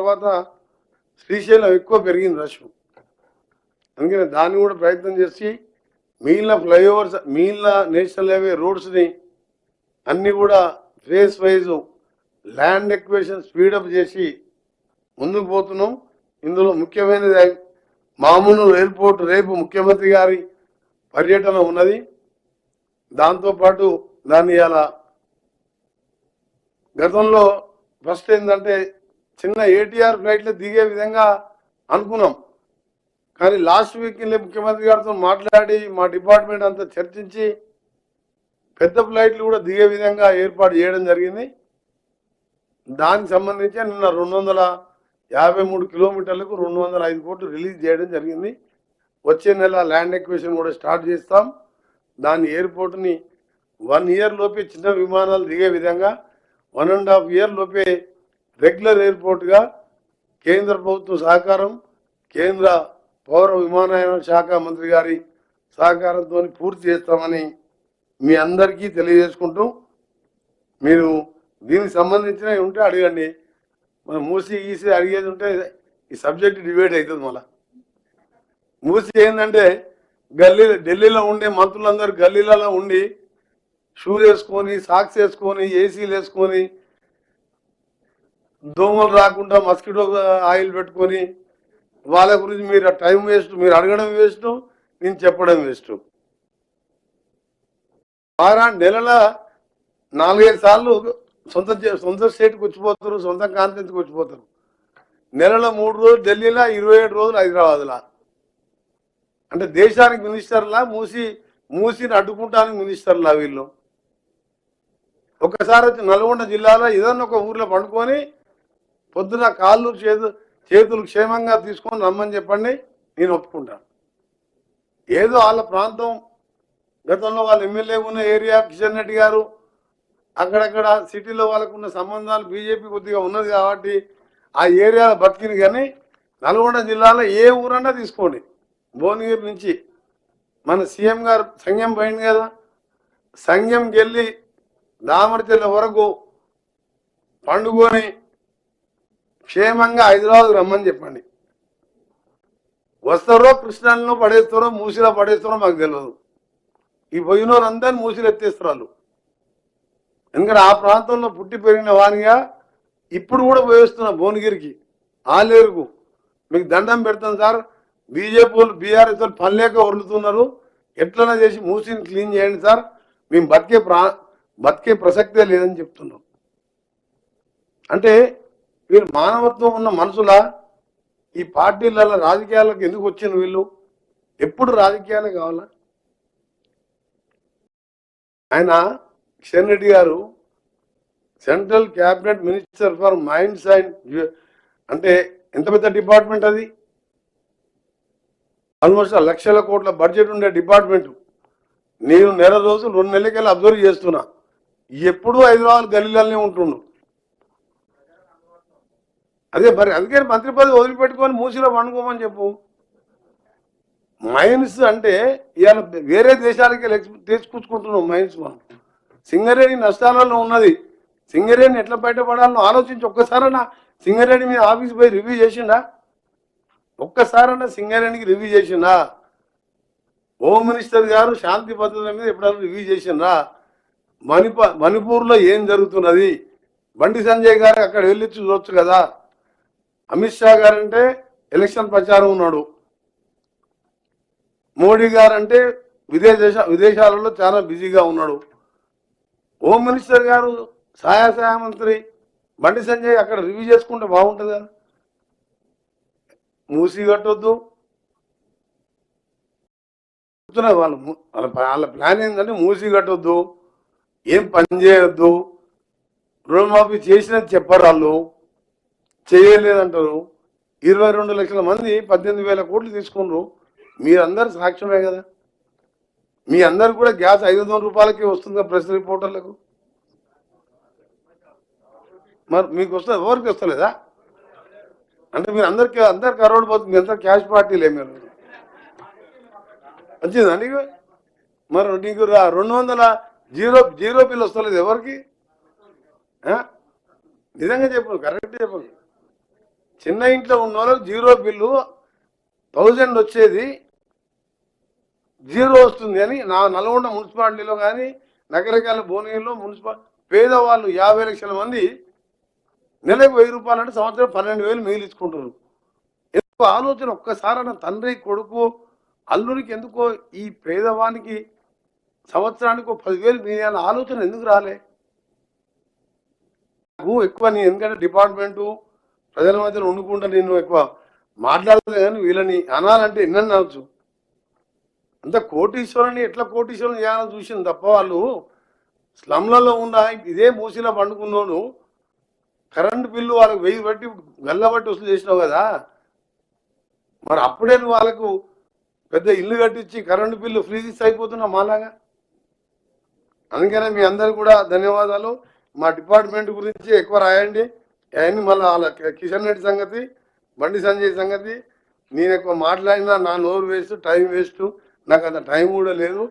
తర్వాత శ్రీశైలం ఎక్కువ పెరిగింది రష్. అందుకని దాన్ని కూడా ప్రయత్నం చేసి మిగిలిన ఫ్లైఓవర్స్, మిగిలిన నేషనల్ హైవే రోడ్స్ని అన్నీ కూడా phase wise land acquisition speed up చేసి ముందుకు పోతున్నాం. ఇందులో ముఖ్యమైనది మామూలు ఎయిర్పోర్ట్ రేపు ముఖ్యమంత్రి గారి పర్యటన ఉన్నది. దాంతోపాటు దాన్ని ఇలా గతంలో ఫస్ట్ ఏంటంటే చిన్న ఏటీఆర్ ఫ్లైట్లు దిగే విధంగా అనుకున్నాం. కానీ లాస్ట్ వీక్ ముఖ్యమంత్రి గారితో మాట్లాడి మా డిపార్ట్మెంట్ అంతా చర్చించి పెద్ద ఫ్లైట్లు కూడా దిగే విధంగా ఏర్పాటు చేయడం జరిగింది. దానికి సంబంధించి నిన్న 253 కిలోమీటర్లకు 205 కోట్లు రిలీజ్ చేయడం జరిగింది. వచ్చే నెల ల్యాండ్ ఎక్వేషన్ కూడా స్టార్ట్ చేస్తాం. దాని ఎయిర్పోర్ట్ని 1 ఇయర్ లోపే చిన్న విమానాలు దిగే విధంగా 1.5 ఇయర్ లోపే రెగ్యులర్ ఎయిర్పోర్ట్గా కేంద్ర ప్రభుత్వం సహకారం, కేంద్ర పౌర విమానయాన శాఖ మంత్రి గారి సహకారంతో పూర్తి చేస్తామని మీ అందరికీ తెలియజేసుకుంటూ, మీరు దీనికి సంబంధించినవి ఉంటే అడగండి. మనం మూసి గీసి అడిగేది ఉంటే ఈ సబ్జెక్ట్ డిబేట్ అవుతుంది. మళ్ళీ మూసి ఏంటంటే ఢిల్లీలో ఉండే మంత్రులందరూ గల్లీలలో ఉండి షూలు వేసుకొని, సాక్స్ వేసుకొని, ఏసీలు వేసుకొని, దోమలు రాకుండా మస్కిటో ఆయిల్ పెట్టుకొని, వాళ్ళ గురించి మీరు టైం వేస్ట్, మీరు అడగడం వేస్ట్, నేను చెప్పడం వేస్ట్. నెలల 4-5 సార్లు సొంత స్టేట్కి వచ్చిపోతారు, సొంత కాన్ఫరెన్స్కి వచ్చిపోతారు. నెలలో 3 రోజులు ఢిల్లీలో, 27 రోజులు హైదరాబాద్లో. అంటే దేశానికి మినిస్టర్లా, మూసిని అడ్డుకుంటానికి మినిస్టర్లా వీళ్ళు. ఒక్కసారి వచ్చి నల్గొండ జిల్లాలో ఏదన్నా ఒక ఊర్లో పండుకొని పొద్దున కాళ్ళు చేతులు క్షేమంగా తీసుకొని రమ్మని చెప్పండి, నేను ఒప్పుకుంటాను. ఏదో వాళ్ళ ప్రాంతం, గతంలో వాళ్ళ ఎమ్మెల్యే ఉన్న ఏరియా కిషన్ రెడ్డి గారు అక్కడక్కడ సిటీలో వాళ్ళకున్న సంబంధాలు బీజేపీ కొద్దిగా ఉన్నది కాబట్టి ఆ ఏరియాలో బతికింది. కానీ నల్గొండ జిల్లాలో ఏ ఊరన్నా తీసుకోండి, భువనగిరి నుంచి మన సీఎం గారు సంఘం పోయింది కదా, సంఘంకి వెళ్ళి దామరచెల్ల వరకు పండుకొని క్షేమంగా హైదరాబాద్ రమ్మని చెప్పండి. వస్తారో కృష్ణాలో పడేస్తారో మూసిలో పడేస్తారో మాకు తెలియదు. ఈ పోయినోరందరినీ మూసిలు ఎత్తేస్తారు. ఎందుకంటే ఆ ప్రాంతంలో పుట్టి పెరిగిన వానిగా ఇప్పుడు కూడా పోయేస్తున్నా భువనగిరికి, ఆలేరుకు. మీకు దండం పెడతాను సార్, బీజేపీ వాళ్ళు బీఆర్ఎస్ వాళ్ళు పనిలేక వరులుతున్నారు, ఎట్లన్నా చేసి మూసిని క్లీన్ చేయండి సార్, మేము బతికే ప్రసక్తే లేదని చెప్తున్నాం. అంటే వీళ్ళు మానవత్వం ఉన్న మనుషులా? ఈ పార్టీలలో రాజకీయాలకు ఎందుకు వచ్చిన వీళ్ళు? ఎప్పుడు రాజకీయాలే కావాలా? ఆయన కిషన్ రెడ్డి గారు central cabinet minister for minds and, అంటే ఎంత పెద్ద డిపార్ట్మెంట్ అది, ఆల్మోస్ట్ 1 లక్షల కోట్ల బడ్జెట్ ఉండే డిపార్ట్మెంట్. నేను 2 నెలలకెళ్ళి అబ్జర్వ్ చేస్తున్నా, ఎప్పుడూ హైదరాబాద్ గల్లీలనే ఉంటుండు. అదే మరి అందుకే మంత్రి పదవి వదిలిపెట్టుకొని మూసిలో పండుకోమని చెప్పు. మైన్స్ అంటే ఇవాళ వేరే దేశాలకి తీసుకొచ్చుకుంటున్నాం మైన్స్. మనం సింగరేణి నష్టాలలో ఉన్నది, సింగరేణి ఎట్లా బయటపడాలని ఆలోచించి ఒక్కసారన్నా సింగరేణి మీద ఆఫీస్ పోయి రివ్యూ చేసిండా? ఒక్కసారన్నా సింగరేణికి రివ్యూ చేసిండా? హోమ్ మినిస్టర్ గారు శాంతి భద్రతల మీద ఎప్పుడైనా రివ్యూ చేసిండ్రా? మణిపూర్లో ఏం జరుగుతున్నది? బండి సంజయ్ గారు అక్కడ వెళ్ళి చూడొచ్చు కదా. అమిత్ షా గారంటే ఎలక్షన్ ప్రచారం ఉన్నాడు, మోడీ గారంటే విదేశాలలో చాలా బిజీగా ఉన్నాడు. హోమ్ మినిస్టర్ గారు సహాయ మంత్రి బండి సంజయ్ అక్కడ రివ్యూ చేసుకుంటే బాగుంటుంది కదా. మూసి కట్టొద్దు, వాళ్ళ ప్లాన్ ఏంటంటే మూసి కట్టొద్దు, ఏం పని చేయొద్దు, రుణమాఫీ చేసినది చెప్పరు, వాళ్ళు చేయలేదంటారు. 22 లక్షల మంది 18,000 కోట్లు తీసుకున్నారు. మీరందరూ సాక్ష్యమే కదా. మీ అందరు కూడా గ్యాస్ 500 రూపాయలకి వస్తుంది ప్రెస్ రిపోర్టర్లకు. మరి మీకు వస్తుంది, ఎవరికి వస్తలేదా? అంటే మీరు అందరు కరోడ్ పోతుంది, ఎంత క్యాష్ పార్టీలే మీరు. వచ్చిందా నీకు? మరి నీకు 200 జీరో బిల్ వస్తలేదు ఎవరికి? నిజంగా చెప్పు, కరెక్ట్ చెప్పు. చిన్న ఇంట్లో ఉన్న వాళ్ళకి జీరో బిల్లు 1000 వచ్చేది జీరో వస్తుంది అని నా నల్గొండ మున్సిపాలిటీలో కానీ నగరకాల భువనగిరిలో పేదవాళ్ళు 50 లక్షల మంది నెలకు 1000 రూపాయలు అంటే సంవత్సరం 12,000 మిగిలించుకుంటారు. ఎందుకు ఆలోచన ఒక్కసారి తండ్రి కొడుకు అల్లునికి ఎందుకో ఈ పేదవానికి సంవత్సరానికి 10,000 మిగిలిన ఆలోచన ఎందుకు రాలే? నాకు ఎక్కువ నేను ఎందుకంటే డిపార్ట్మెంటు ప్రజల మధ్యలో ఉండుకుంటా నేను ఎక్కువ మాట్లాడలేదు, కానీ వీళ్ళని అనాలంటే ఎన్నని అనొచ్చు. అంత కోటీశ్వరుని ఎట్లా కోటీశ్వరం చేయాలని చూసింది తప్ప వాళ్ళు స్లమ్లలో ఉన్న ఇదే మూసిలో పండుకున్నాను కరెంటు బిల్లు వాళ్ళకి 1000 బట్టి గల్లబట్టి వసూలు చేసినావు కదా, మరి అప్పుడే నువ్వు వాళ్ళకు పెద్ద ఇల్లు కట్టించి కరెంటు బిల్లు ఫ్రీ తీసి అయిపోతున్నా మాలాగా. అందుకనే మీ అందరు కూడా ధన్యవాదాలు. మా డిపార్ట్మెంట్ గురించి ఎక్కువ రాయండి. అవన్నీ మళ్ళీ వాళ్ళ కిషన్ రెడ్డి సంగతి, బండి సంజయ్ సంగతి నేను ఎక్కువ మాట్లాడినా నా నోరు వేస్ట్, టైం వేస్ట్, నాకు అంత టైం కూడా లేదు.